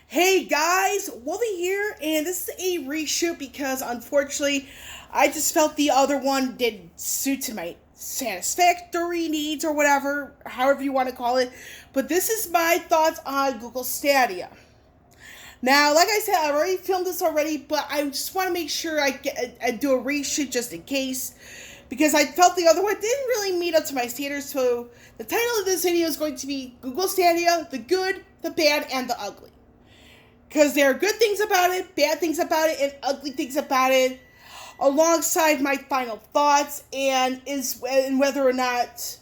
Hey guys, Wolvie here, and this is a reshoot because unfortunately I just felt the other one didn't suit to my satisfactory needs or whatever, however you want to call it. But this is my thoughts on Google Stadia. Now, like I said, I already filmed this already, but I just want to make sure I do a reshoot just in case because I felt the other one didn't really meet up to my standards. So the title of this video is going to be Google Stadia: the good, the bad, and the ugly. Because there are good things about it, bad things about it, and ugly things about it, alongside my final thoughts and whether or not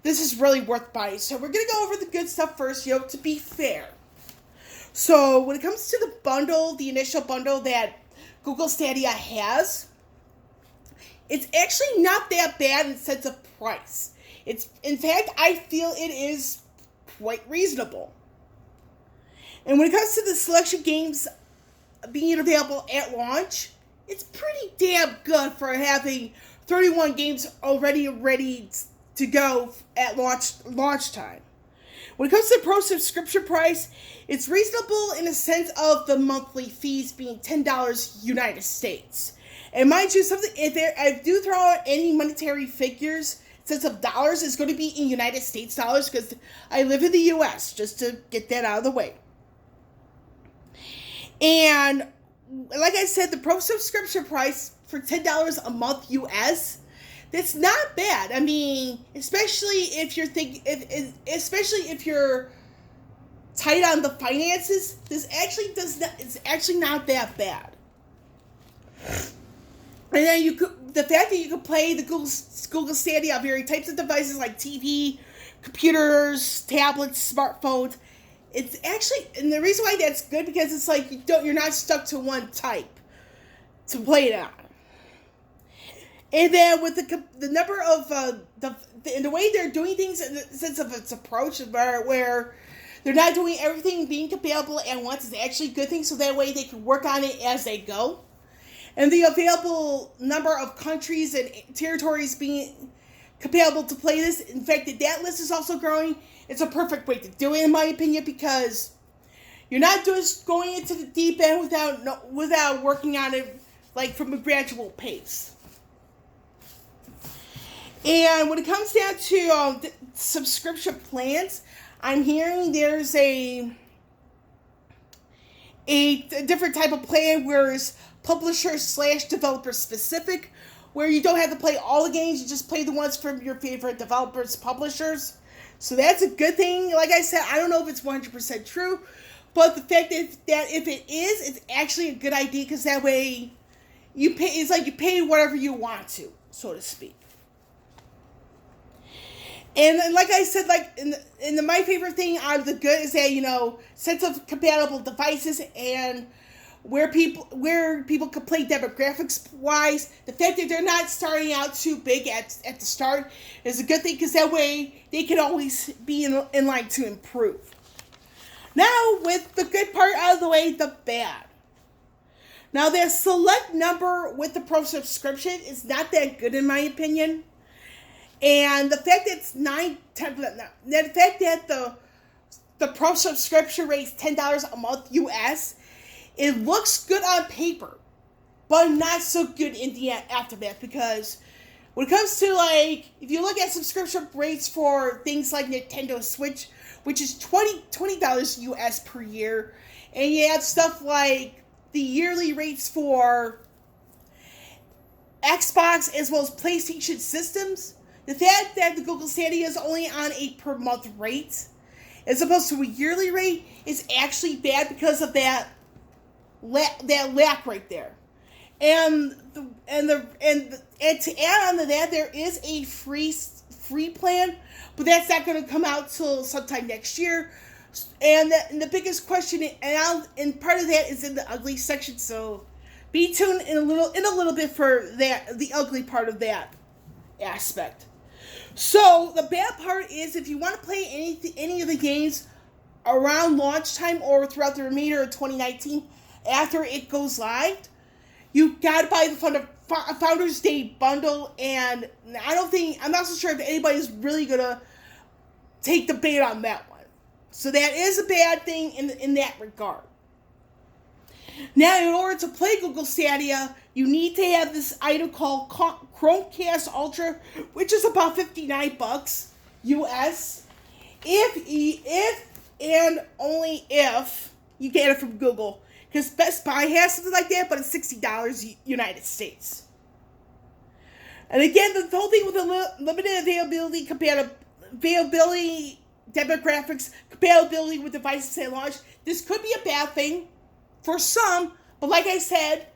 this is really worth buying. So we're gonna go over the good stuff first, to be fair. So when it comes to the bundle, the initial bundle that Google Stadia has, it's actually not that bad in sense of price. In fact, I feel it is quite reasonable. And when it comes to the selection games being available at launch, it's pretty damn good for having 31 games already ready to go at launch time. When it comes to the pro subscription price, it's reasonable in the sense of the monthly fees being $10 United States. And mind you, if I do throw out any monetary figures, sense of dollars, is going to be in United States dollars because I live in the US, just to get that out of the way. And like I said, the pro subscription price for $10 a month US, that's not bad. I mean, especially if you're tight on the finances, it's actually not that bad. And then the fact that you can play the Google Stadia on various types of devices like TV, computers, tablets, smartphones. It's actually, and the reason why that's good because it's like you're not stuck to one type to play it on. And then with the number of the way they're doing things in the sense of its approach, where they're not doing everything being compatible at once, is actually a good thing. So that way they can work on it as they go. And the available number of countries and territories being compatible to play this. In fact, that list is also growing. It's a perfect way to do it, in my opinion, because you're not just going into the deep end without working on it like from a gradual pace. And when it comes down to subscription plans, I'm hearing there's a different type of plan where it's publisher/developer specific, where you don't have to play all the games, you just play the ones from your favorite developers, publishers. So that's a good thing. Like I said, I don't know if it's 100% true, but the fact that if it is, it's actually a good idea because that way it's like you pay whatever you want to, so to speak. And like I said, like my favorite thing out of the good is that, sense of compatible devices and where people can play demographics wise. The fact that they're not starting out too big at the start is a good thing because that way they can always be in line to improve. Now, with the good part out of the way, the bad. Now, their select number with the pro subscription is not that good in my opinion. And the fact that it's the fact that the pro subscription rate is $10 a month US, it looks good on paper, but not so good in the aftermath because when it comes to if you look at subscription rates for things like Nintendo Switch, which is $20 US per year, and you have stuff like the yearly rates for Xbox as well as PlayStation systems, the fact that the Google Stadia is only on a per month rate as opposed to a yearly rate is actually bad because of that lack right there. And to add on to that, there is a free plan, but that's not going to come out till sometime next year. And the biggest question, and part of that is in the ugly section, so be tuned in a little bit for the ugly part of that aspect. So the bad part is if you want to play any of the games around launch time or throughout the remainder of 2019 after it goes live, you gotta buy the Founders Day bundle, and I'm not so sure if anybody's really gonna take the bait on that one. So that is a bad thing in that regard. Now, in order to play Google Stadia, you need to have this item called Chromecast Ultra, which is about $59 US. If and only if you get it from Google, because Best Buy has something like that, but it's $60 United States. And again, the whole thing with the limited availability, demographics, compatibility with devices at launch, this could be a bad thing for some, but like I said,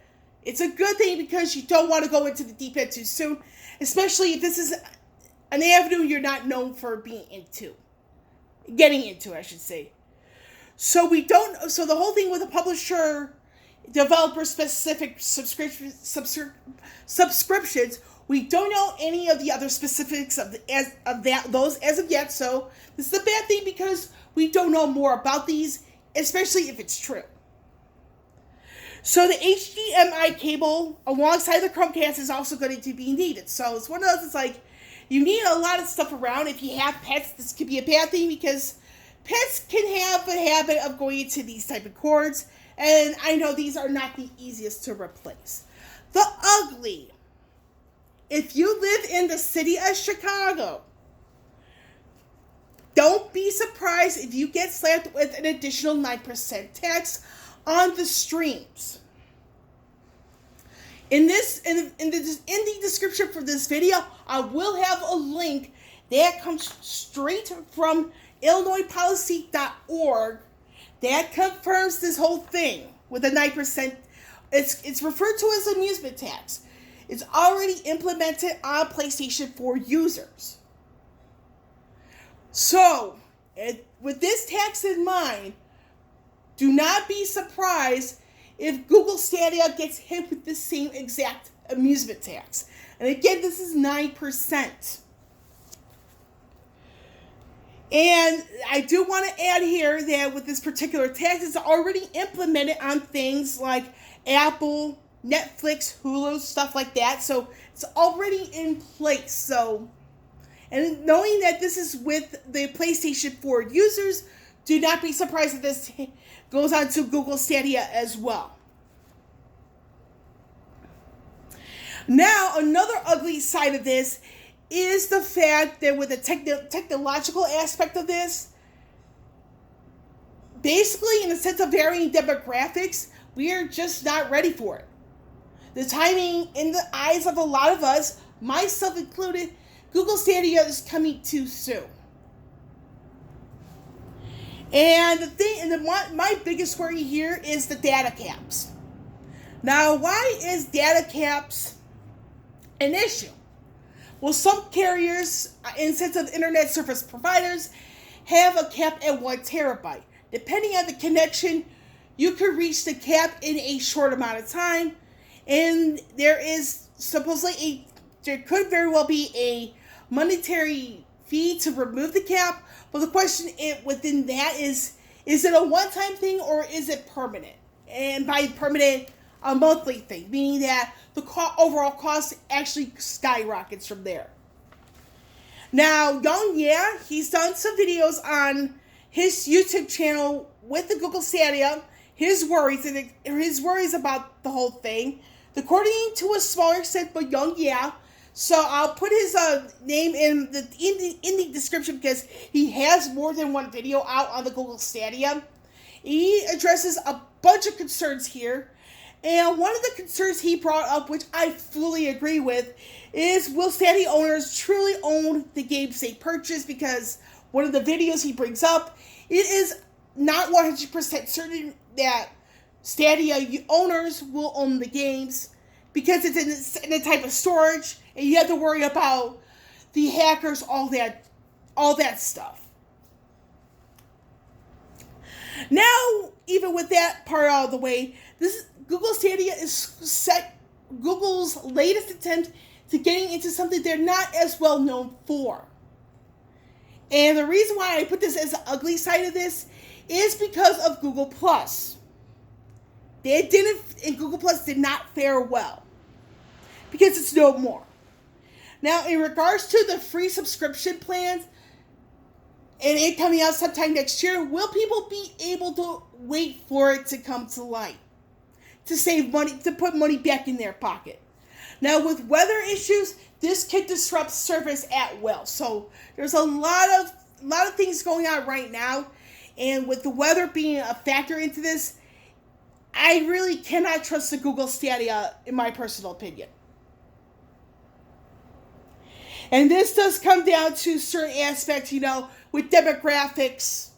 it's a good thing because you don't want to go into the deep end too soon, especially if this is an avenue you're not known for getting into, I should say. So the whole thing with the publisher, developer specific subscriptions, we don't know any of the other specifics those as of yet. So this is a bad thing because we don't know more about these, especially if it's true. So the HDMI cable alongside the Chromecast is also going to be needed. So it's one of those, it's like, you need a lot of stuff around. If you have pets, this could be a bad thing because pets can have a habit of going into these type of cords. And I know these are not the easiest to replace. The ugly. If you live in the city of Chicago, don't be surprised if you get slapped with an additional 9% tax on the streams. In the description for this video, I will have a link that comes straight from IllinoisPolicy.org that confirms this whole thing with a 9%. It's referred to as amusement tax. It's already implemented on PlayStation 4 users. So, with this tax in mind, do not be surprised if Google Stadia gets hit with the same exact amusement tax. And again, this is 9%. And I do want to add here that with this particular tax, it's already implemented on things like Apple, Netflix, Hulu, stuff like that. So it's already in place. So, and knowing that this is with the PlayStation 4 users, do not be surprised if this goes on to Google Stadia as well. Now, another ugly side of this is the fact that with the technological aspect of this, basically in the sense of varying demographics, we are just not ready for it. The timing, in the eyes of a lot of us, myself included, Google Stadia is coming too soon. And my biggest worry here is the data caps. Now, why is data caps an issue? Well, some carriers, in sense of internet service providers, have a cap at 1 terabyte. Depending on the connection, you can reach the cap in a short amount of time. And there could very well be a monetary fee to remove the cap. But the question within that is it a one-time thing or is it permanent? And by permanent, a monthly thing, meaning that the overall cost actually skyrockets from there. Now, he's done some videos on his YouTube channel with the Google Stadia, his worries about the whole thing. According to a smaller extent, but so I'll put his name in the description because he has more than one video out on the Google Stadia. He addresses a bunch of concerns here. And one of the concerns he brought up, which I fully agree with, is will Stadia owners truly own the games they purchase? Because one of the videos he brings up, it is not 100% certain that Stadia owners will own the games because it's in a type of storage, and you have to worry about the hackers, all that stuff. Now, even with that part out of the way, Google Stadia is Google's latest attempt to getting into something they're not as well known for. And the reason why I put this as the ugly side of this is because of Google Plus. Google Plus did not fare well because it's no more. Now, in regards to the free subscription plans and it coming out sometime next year, will people be able to wait for it to come to light? to save money, to put money back in their pocket. Now, with weather issues, this could disrupt service at will. So there's a lot of things going on right now, and with the weather being a factor into this, I really cannot trust the Google Stadia, in my personal opinion. And this does come down to certain aspects, with demographics,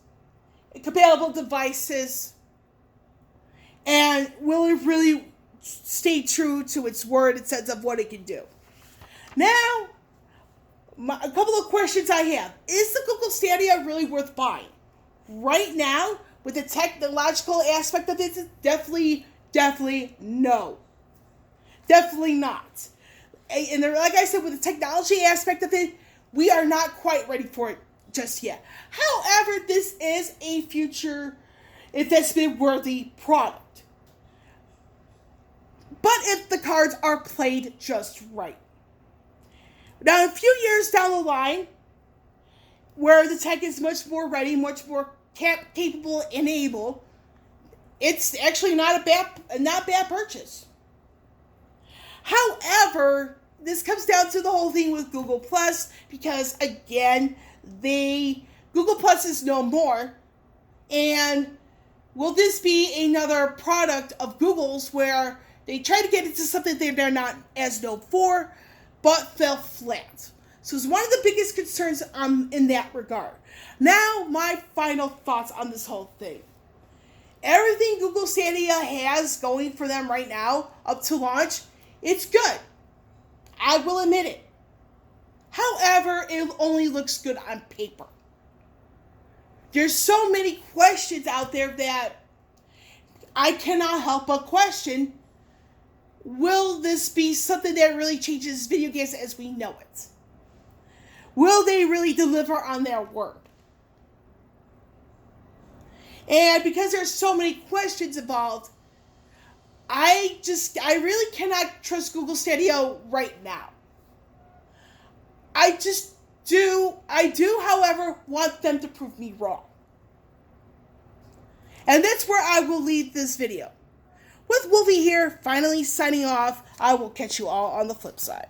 compatible devices, and will it really stay true to its word in sense of what it can do. Now, a couple of questions I have. Is the Google Stadia really worth buying? Right now, with the technological aspect of it, definitely no. Definitely not. And like I said, with the technology aspect of it, we are not quite ready for it just yet. However, this is a future investment-worthy product. But if the cards are played just right. Now, a few years down the line, where the tech is much more ready, much more capable and able, it's actually not a bad purchase. However, this comes down to the whole thing with Google Plus, because again, Google Plus is no more, and will this be another product of Google's where they try to get into something they're not as known for, but fell flat? So it's one of the biggest concerns in that regard. Now, my final thoughts on this whole thing. Everything Google Stadia has going for them right now, up to launch, it's good. I will admit it. However, it only looks good on paper. There's so many questions out there that I cannot help but question. Will this be something that really changes video games as we know it? Will they really deliver on their word? And because there's so many questions involved, I really cannot trust Google Stadia right now. I do, however, want them to prove me wrong. And that's where I will leave this video. With Wolfie here, finally signing off. I will catch you all on the flip side.